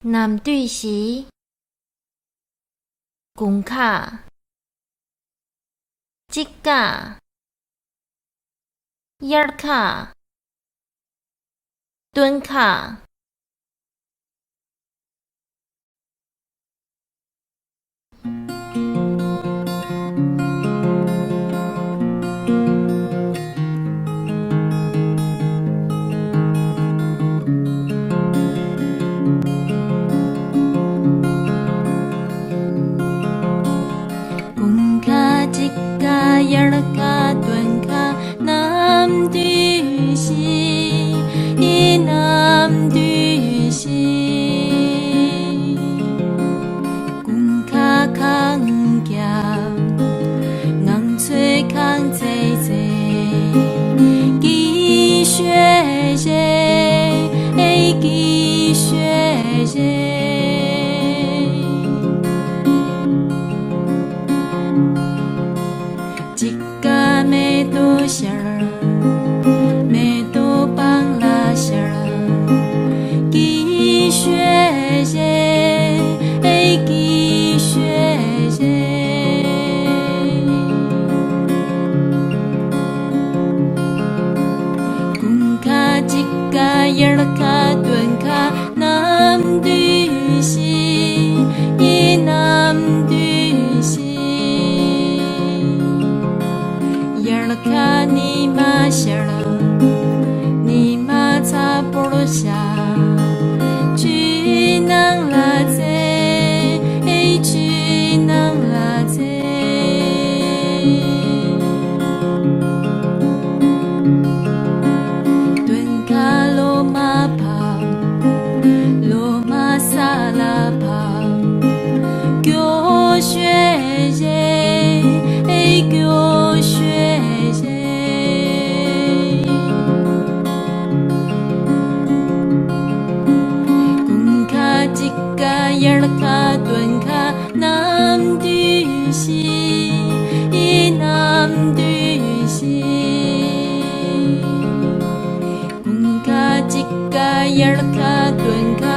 男对时，弓卡、指甲、眼卡、臀卡。弓卡、指甲、眼卡、臀卡，男对时，男对时。弓卡空夹，硬吹空吹吹，积雪雪，积雪雪。一个没多些儿，没多帮拉些儿，积雪雪，积雪雪。弓卡、指甲、眼卡、臀卡，男对时，男对时。卡尼玛些了，尼玛擦波罗夏，去能拉切，去能拉切。敦卡罗马帕，罗马萨拉帕，교쉐제，교쉐。眼卡、臀卡，男对时，男对时。弓卡、指甲、眼卡、臀卡。